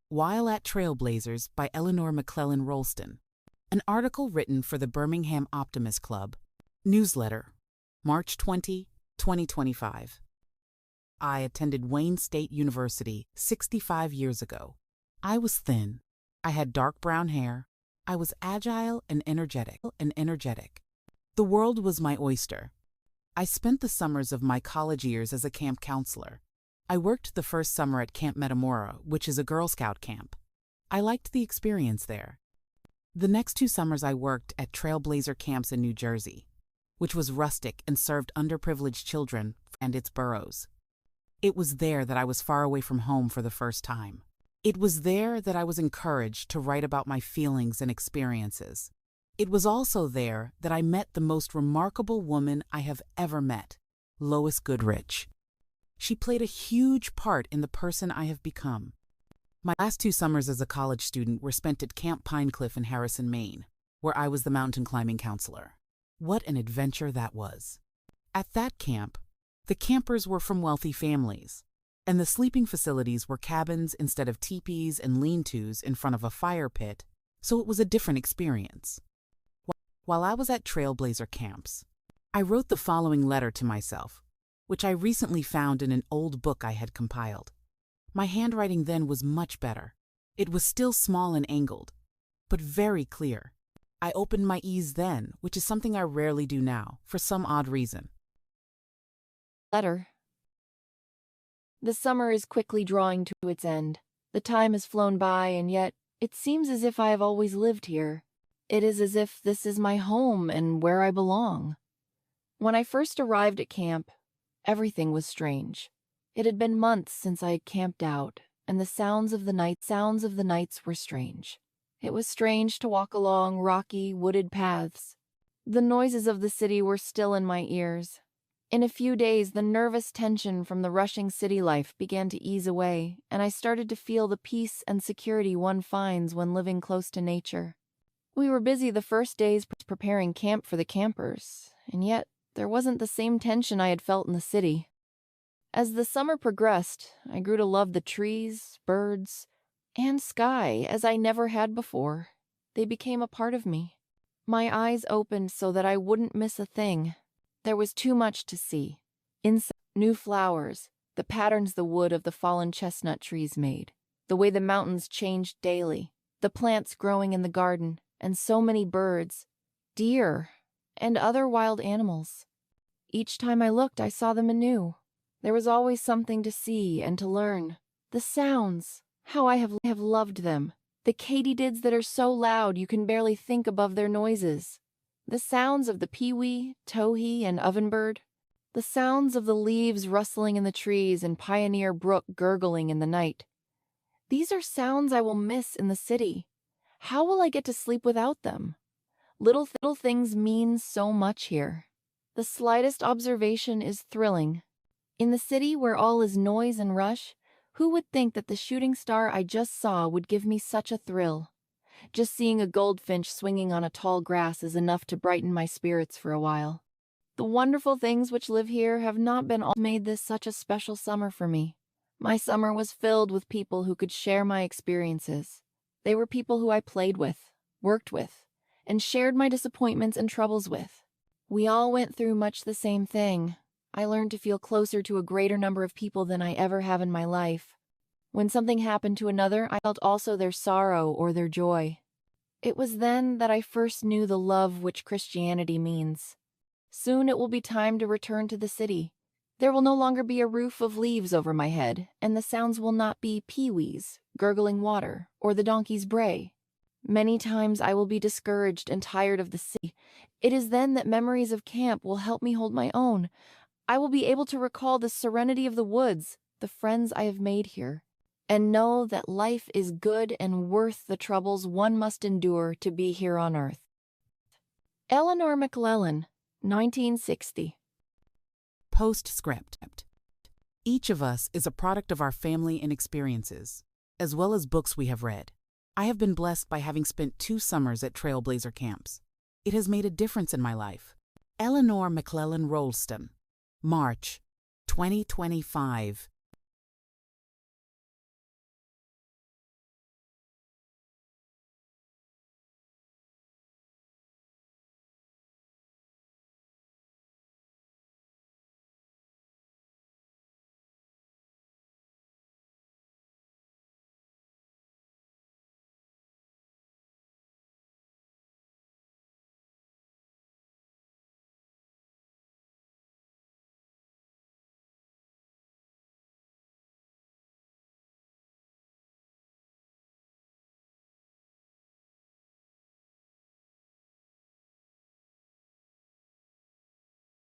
While at Trailblazers by Eleanor McLellan Roleston. An article written for the Birmingham Optimist Club. Newsletter, March 20, 2025. I attended Wayne State University 65 years ago. I was thin. I had dark brown hair. I was agile and energetic. The world was my oyster. I spent the summers of my college years as a camp counselor. I worked the first summer at Camp Metamora, which is a Girl Scout camp. I liked the experience there. The next 2 summers I worked at Trailblazer camps in New Jersey, which was rustic and served underprivileged children and its burros. It was there that I was far away from home for the first time. It was there that I was encouraged to write about my feelings and experiences. It was also there that I met the most remarkable woman I have ever met, Lois Goodrich. She played a huge part in the person I have become. My last 2 summers as a college student were spent at Camp Pinecliff in Harrison, Maine, where I was the mountain climbing counselor. What an adventure that was. At that camp, the campers were from wealthy families, and the sleeping facilities were cabins instead of teepees and lean-tos in front of a fire pit, so it was a different experience. While I was at Trailblazer camps, I wrote the following letter to myself, which I recently found in an old book I had compiled. My handwriting then was much better. It was still small and angled, but very clear. I opened my E's then, which is something I rarely do now, for some odd reason. Letter. The summer is quickly drawing to its end. The time has flown by, and yet it seems as if I have always lived here. It is as if this is my home and where I belong. When I first arrived at camp, everything was strange. It had been months since I had camped out, and the sounds of the nights were strange. It was strange to walk along rocky, wooded paths. The noises of the city were still in my ears. In a few days, the nervous tension from the rushing city life began to ease away, and I started to feel the peace and security one finds when living close to nature. We were busy the first days preparing camp for the campers, and yet there wasn't the same tension I had felt in the city. As the summer progressed, I grew to love the trees, birds, and sky as I never had before. They became a part of me. My eyes opened so that I wouldn't miss a thing. There was too much to see. Insects, new flowers, the patterns the wood of the fallen chestnut trees made, the way the mountains changed daily, the plants growing in the garden, and so many birds, deer, and other wild animals. Each time I looked, I saw them anew. There was always something to see and to learn. The sounds, how I have loved them. The katydids that are so loud you can barely think above their noises. The sounds of the pewee, towhee, and ovenbird. The sounds of the leaves rustling in the trees and Pioneer Brook gurgling in the night. These are sounds I will miss in the city. How will I get to sleep without them? Little things mean so much here. The slightest observation is thrilling. In the city where all is noise and rush, who would think that the shooting star I just saw would give me such a thrill? Just seeing a goldfinch swinging on a tall grass is enough to brighten my spirits for a while. The wonderful things which live here have not been all made this such a special summer for me. My summer was filled with people who could share my experiences. They were people who I played with, worked with, and shared my disappointments and troubles with. We all went through much the same thing. I learned to feel closer to a greater number of people than I ever have in my life. When something happened to another, I felt also their sorrow or their joy. It was then that I first knew the love which Christianity means. Soon it will be time to return to the city. There will no longer be a roof of leaves over my head, and the sounds will not be peewees, gurgling water, or the donkey's bray. Many times I will be discouraged and tired of the city. It is then that memories of camp will help me hold my own. I will be able to recall the serenity of the woods, the friends I have made here, and know that life is good and worth the troubles one must endure to be here on earth. Eleanor McLellan, 1960. Postscript. Each of us is a product of our family and experiences, as well as books we have read. I have been blessed by having spent 2 summers at Trailblazer camps. It has made a difference in my life. Eleanor McLellan Roleston, March 2025.